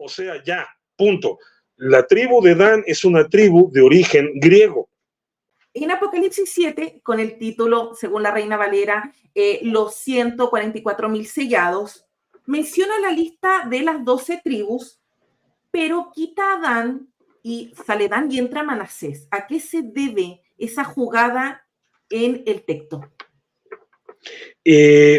O sea, ya, punto. La tribu de Dan es una tribu de origen griego. En Apocalipsis 7, con el título, según la Reina Valera, los 144,000 sellados, menciona la lista de las 12 tribus, pero quita a Dan y sale Dan y entra Manasés. ¿A qué se debe esa jugada en el texto?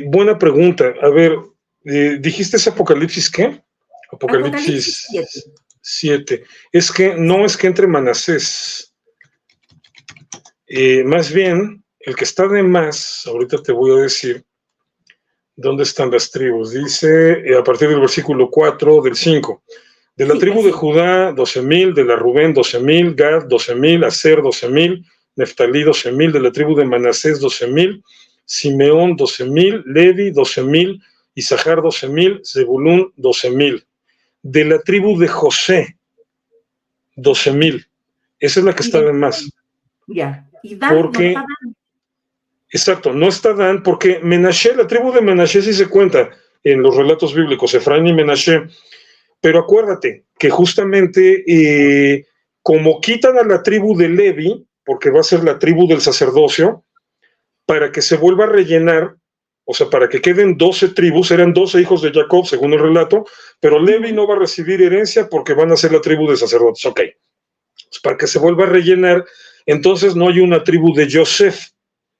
Buena pregunta. A ver, ¿dijiste ese Apocalipsis qué? Apocalipsis 7. Es que no es que entre Manasés. Más bien, el que está de más, ahorita te voy a decir dónde están las tribus. Dice, a partir del versículo 4 del 5. De la tribu de Judá, 12,000, de la Rubén, 12,000, Gad, 12,000, Aser, 12,000, Neftalí, 12,000, de la tribu de Manasés, 12,000, Simeón, 12,000, Levi, 12,000, Isachar, 12,000, Zebulún, 12,000. De la tribu de José, 12,000. Esa es la que está de más. Ya. Y Dan, porque, no está Dan. Exacto, no está Dan, porque Menashe, la tribu de Menashe sí se cuenta en los relatos bíblicos, Efraín y Menashe. Pero acuérdate que justamente como quitan a la tribu de Levi, porque va a ser la tribu del sacerdocio, para que se vuelva a rellenar, o sea, para que queden 12 tribus, eran 12 hijos de Jacob, según el relato, pero Levi no va a recibir herencia porque van a ser la tribu de sacerdotes. Ok, pues para que se vuelva a rellenar, entonces no hay una tribu de Yosef,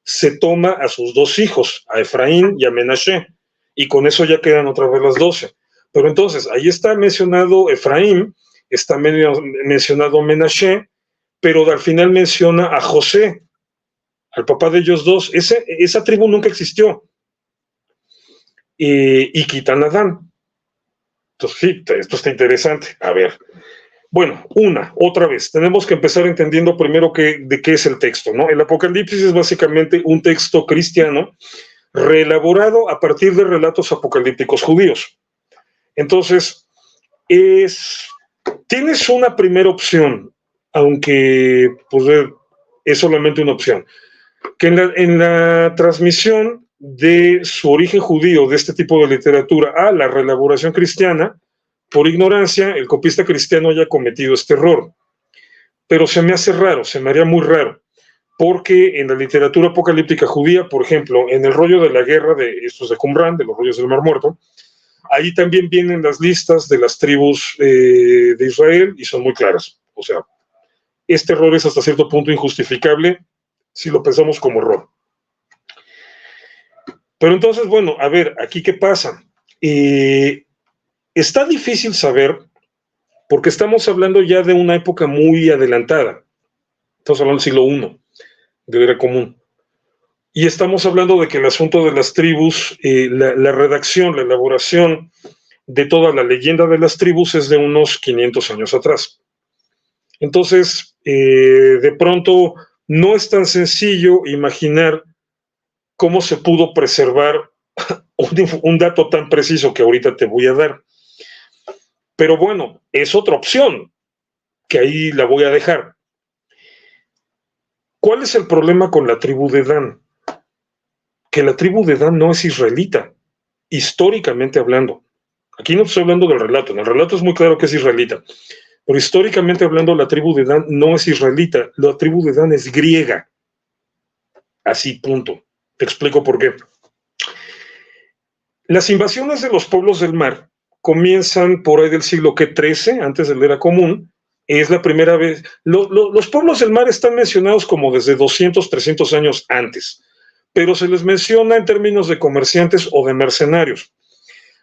se toma a sus 2 hijos, a Efraín y a Menashe, y con eso ya quedan otra vez las 12. Pero entonces, ahí está mencionado Efraín, está mencionado Menashe, pero al final menciona a José, al papá de ellos dos. Esa tribu nunca existió. Y quitan a Dan. Entonces, sí, esto está interesante. A ver. Bueno, otra vez, tenemos que empezar entendiendo primero de qué es el texto, ¿no? El Apocalipsis es básicamente un texto cristiano reelaborado a partir de relatos apocalípticos judíos. Entonces, tienes una primera opción, aunque pues, es solamente una opción, que en la transmisión de su origen judío, de este tipo de literatura, a la reelaboración cristiana, por ignorancia, el copista cristiano haya cometido este error. Pero se me hace raro, se me haría muy raro, porque en la literatura apocalíptica judía, por ejemplo, en el rollo de la guerra de estos de Qumran, de los rollos del Mar Muerto, ahí también vienen las listas de las tribus de Israel y son muy claras. O sea, este error es hasta cierto punto injustificable si lo pensamos como error. Pero entonces, bueno, a ver, ¿aquí qué pasa? Está difícil saber porque estamos hablando ya de una época muy adelantada. Estamos hablando del siglo I, de la era común. Y estamos hablando de que el asunto de las tribus, la redacción, la elaboración de toda la leyenda de las tribus es de unos 500 años atrás. Entonces, de pronto, no es tan sencillo imaginar cómo se pudo preservar un dato tan preciso que ahorita te voy a dar. Pero bueno, es otra opción, que ahí la voy a dejar. ¿Cuál es el problema con la tribu de Dan? Que la tribu de Dan no es israelita, históricamente hablando. Aquí no estoy hablando del relato, en el relato es muy claro que es israelita, pero históricamente hablando la tribu de Dan no es israelita, la tribu de Dan es griega. Así, punto. Te explico por qué. Las invasiones de los pueblos del mar comienzan por ahí del siglo XIII, antes de la era común. Es la primera vez. Los pueblos del mar están mencionados como desde 200, 300 años antes, pero se les menciona en términos de comerciantes o de mercenarios.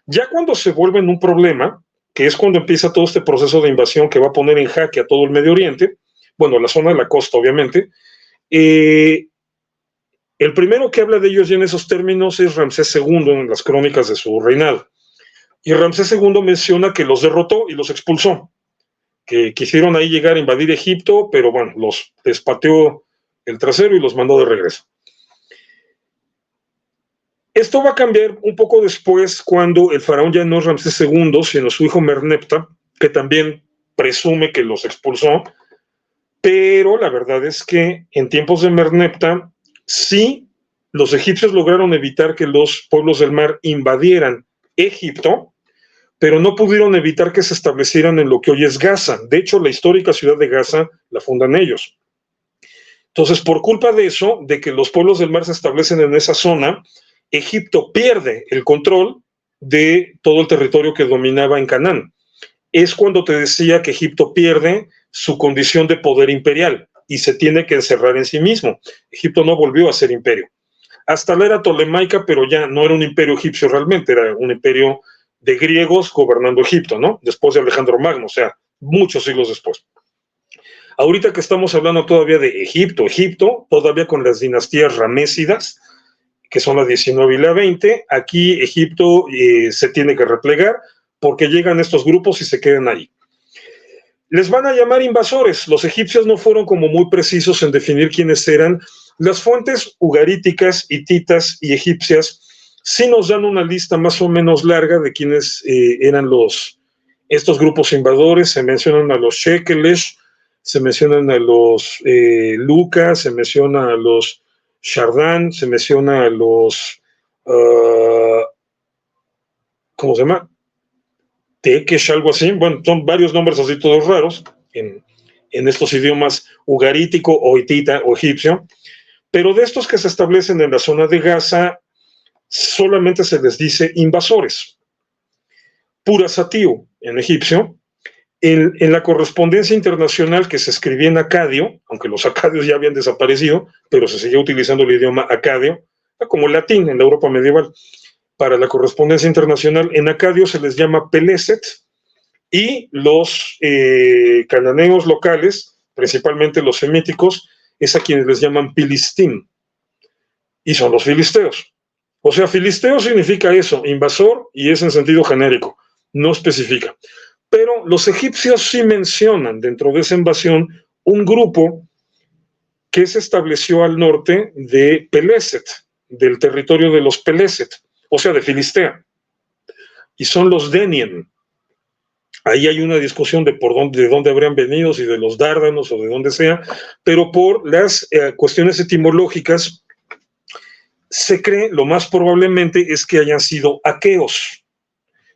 Ya cuando se vuelven un problema, que es cuando empieza todo este proceso de invasión que va a poner en jaque a todo el Medio Oriente, bueno, la zona de la costa, obviamente, el primero que habla de ellos ya en esos términos es Ramsés II en las crónicas de su reinado. Y Ramsés II menciona que los derrotó y los expulsó, que quisieron ahí llegar a invadir Egipto, pero bueno, los despateó el trasero y los mandó de regreso. Esto va a cambiar un poco después cuando el faraón ya no es Ramsés II, sino su hijo Merneptah, que también presume que los expulsó, pero la verdad es que en tiempos de Merneptah, sí, los egipcios lograron evitar que los pueblos del mar invadieran Egipto, pero no pudieron evitar que se establecieran en lo que hoy es Gaza. De hecho, la histórica ciudad de Gaza la fundan ellos. Entonces, por culpa de eso, de que los pueblos del mar se establecen en esa zona, Egipto pierde el control de todo el territorio que dominaba en Canaán. Es cuando te decía que Egipto pierde su condición de poder imperial y se tiene que encerrar en sí mismo. Egipto no volvió a ser imperio. Hasta la era tolemaica, pero ya no era un imperio egipcio realmente, era un imperio de griegos gobernando Egipto, ¿no? Después de Alejandro Magno, o sea, muchos siglos después. Ahorita que estamos hablando todavía de Egipto, todavía con las dinastías ramésidas, que son la 19 y la 20, aquí Egipto se tiene que replegar porque llegan estos grupos y se quedan ahí. Les van a llamar invasores. Los egipcios no fueron como muy precisos en definir quiénes eran. Las fuentes ugaríticas, hititas y egipcias sí nos dan una lista más o menos larga de quiénes eran estos grupos invadores. Se mencionan a los Shekelesh, se mencionan a los Lucas, se menciona a los Shardán, se menciona a los ¿cómo se llama? Tekesh, algo así. Bueno, son varios nombres así todos raros en estos idiomas ugarítico o hitita o egipcio, pero de estos que se establecen en la zona de Gaza solamente se les dice invasores. Purasatiu en egipcio. En la correspondencia internacional que se escribía en acadio, aunque los acadios ya habían desaparecido, pero se seguía utilizando el idioma acadio, como latín en la Europa medieval. Para la correspondencia internacional, en acadio se les llama Peleset, y los cananeos locales, principalmente los semíticos, es a quienes les llaman Pilistín, y son los filisteos. O sea, filisteo significa eso, invasor, y es en sentido genérico, no especifica. Pero los egipcios sí mencionan dentro de esa invasión un grupo que se estableció al norte de Peleset, del territorio de los Peleset, o sea, de Filistea, y son los Denien. Ahí hay una discusión de dónde habrían venido, si de los Dárdanos o de dónde sea, pero por las cuestiones etimológicas se cree, lo más probablemente es que hayan sido aqueos,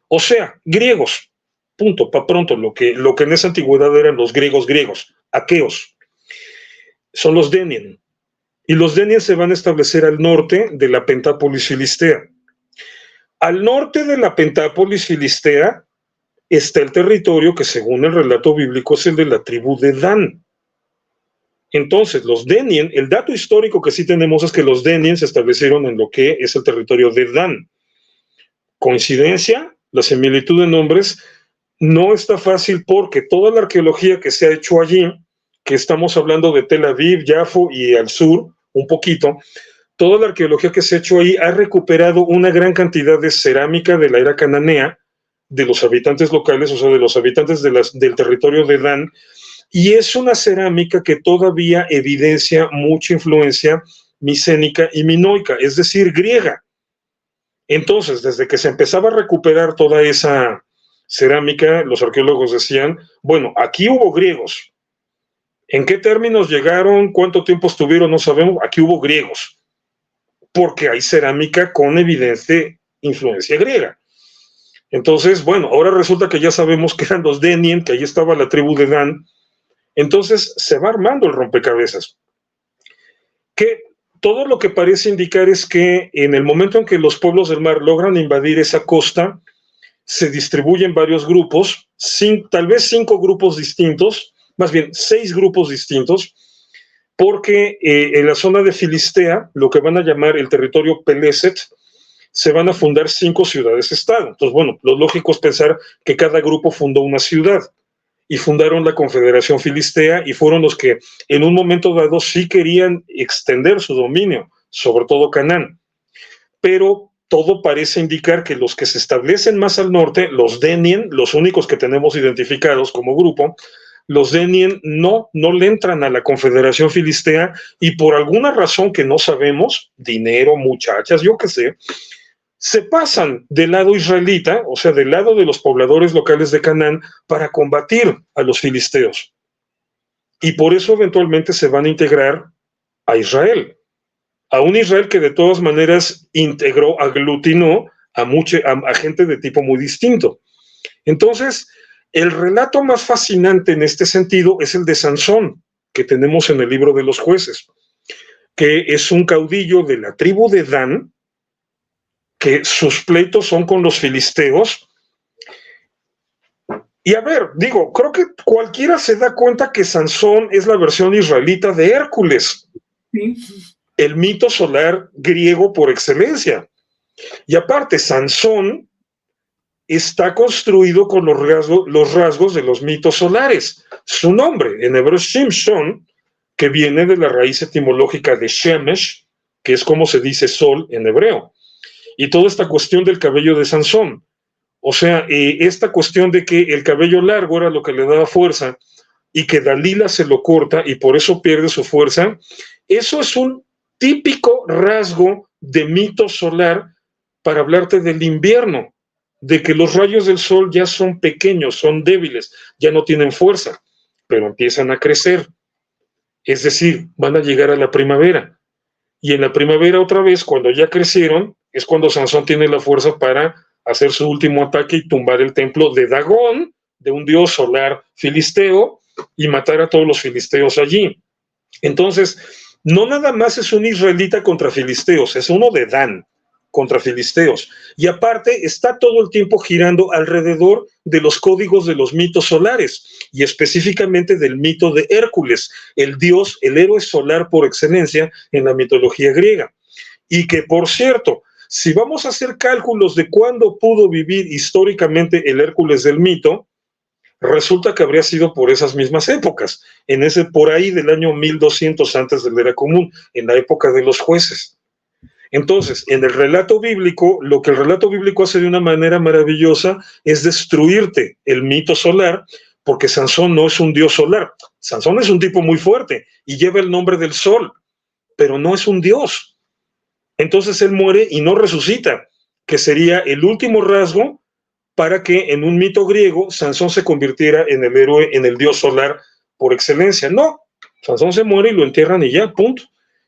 o sea, griegos. Punto, para pronto, lo que en esa antigüedad eran los griegos, aqueos. Son los Denien. Y los Denien se van a establecer al norte de la Pentápolis Filistea. Al norte de la Pentápolis Filistea está el territorio que, según el relato bíblico, es el de la tribu de Dan. Entonces, los Denien, el dato histórico que sí tenemos es que los Denien se establecieron en lo que es el territorio de Dan. ¿Coincidencia? La similitud de nombres no está fácil porque toda la arqueología que se ha hecho allí, que estamos hablando de Tel Aviv, Yafo y al sur, un poquito, toda la arqueología que se ha hecho ahí ha recuperado una gran cantidad de cerámica de la era cananea, de los habitantes locales, o sea, de los habitantes del territorio de Dan, y es una cerámica que todavía evidencia mucha influencia micénica y minoica, es decir, griega. Entonces, desde que se empezaba a recuperar toda esa cerámica, los arqueólogos decían, bueno, aquí hubo griegos. ¿En qué términos llegaron? ¿Cuánto tiempo estuvieron? No sabemos. Aquí hubo griegos, porque hay cerámica con evidente influencia griega. Entonces, bueno, ahora resulta que ya sabemos que eran los Denien, que ahí estaba la tribu de Dan. Entonces, se va armando el rompecabezas. Que todo lo que parece indicar es que en el momento en que los pueblos del mar logran invadir esa costa, se distribuyen varios grupos, tal vez 5 grupos distintos, más bien 6 grupos distintos, porque en la zona de Filistea, lo que van a llamar el territorio Peleset, se van a fundar 5 ciudades-estado. Entonces, bueno, lo lógico es pensar que cada grupo fundó una ciudad y fundaron la Confederación Filistea y fueron los que en un momento dado sí querían extender su dominio, sobre todo Canaán. Pero todo parece indicar que los que se establecen más al norte, los Denien, los únicos que tenemos identificados como grupo, los Denien no le entran a la Confederación Filistea y por alguna razón que no sabemos, dinero, muchachas, yo qué sé, se pasan del lado israelita, o sea, del lado de los pobladores locales de Canaán, para combatir a los filisteos. Y por eso eventualmente se van a integrar a Israel. A un Israel que de todas maneras aglutinó a gente de tipo muy distinto. Entonces, el relato más fascinante en este sentido es el de Sansón, que tenemos en el libro de los Jueces, que es un caudillo de la tribu de Dan, que sus pleitos son con los filisteos. Y a ver, digo, creo que cualquiera se da cuenta que Sansón es la versión israelita de Hércules, Sí. el mito solar griego por excelencia. Y aparte, Sansón está construido con los rasgos de los mitos solares. Su nombre en hebreo es Shimshon, que viene de la raíz etimológica de Shemesh, que es como se dice sol en hebreo. Y toda esta cuestión del cabello de Sansón. O sea, esta cuestión de que el cabello largo era lo que le daba fuerza y que Dalila se lo corta y por eso pierde su fuerza, eso es un típico rasgo de mito solar para hablarte del invierno, de que los rayos del sol ya son pequeños, son débiles, ya no tienen fuerza, pero empiezan a crecer. Es decir, van a llegar a la primavera. Y en la primavera otra vez, cuando ya crecieron, es cuando Sansón tiene la fuerza para hacer su último ataque y tumbar el templo de Dagón, de un dios solar filisteo, y matar a todos los filisteos allí. Entonces, no nada más es un israelita contra filisteos, es uno de Dan contra filisteos. Y aparte está todo el tiempo girando alrededor de los códigos de los mitos solares, y específicamente del mito de Hércules, el dios, el héroe solar por excelencia en la mitología griega. Y que, por cierto, si vamos a hacer cálculos de cuándo pudo vivir históricamente el Hércules del mito, resulta que habría sido por esas mismas épocas, por ahí del año 1200 antes de la era común, en la época de los jueces. Entonces, en el relato bíblico, lo que el relato bíblico hace de una manera maravillosa es destruirte el mito solar, porque Sansón no es un dios solar. Sansón es un tipo muy fuerte y lleva el nombre del sol, pero no es un dios. Entonces él muere y no resucita, que sería el último rasgo para que en un mito griego Sansón se convirtiera en el héroe, en el dios solar por excelencia. No, Sansón se muere y lo entierran y ya, punto.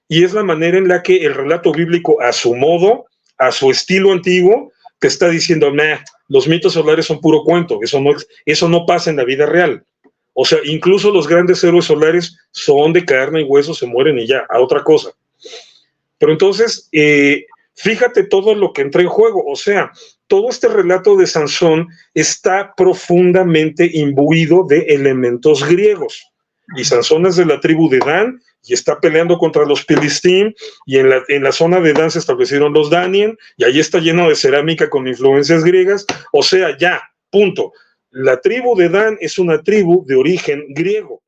Y es la manera en la que el relato bíblico, a su modo, a su estilo antiguo, te está diciendo, nah, los mitos solares son puro cuento, eso no pasa en la vida real. O sea, incluso los grandes héroes solares son de carne y hueso, se mueren y ya, a otra cosa. Pero entonces, fíjate todo lo que entra en juego. O sea, todo este relato de Sansón está profundamente imbuido de elementos griegos. Y Sansón es de la tribu de Dan y está peleando contra los Filistín, y en la zona de Dan se establecieron los Danien, y ahí está lleno de cerámica con influencias griegas. O sea, ya, punto. La tribu de Dan es una tribu de origen griego.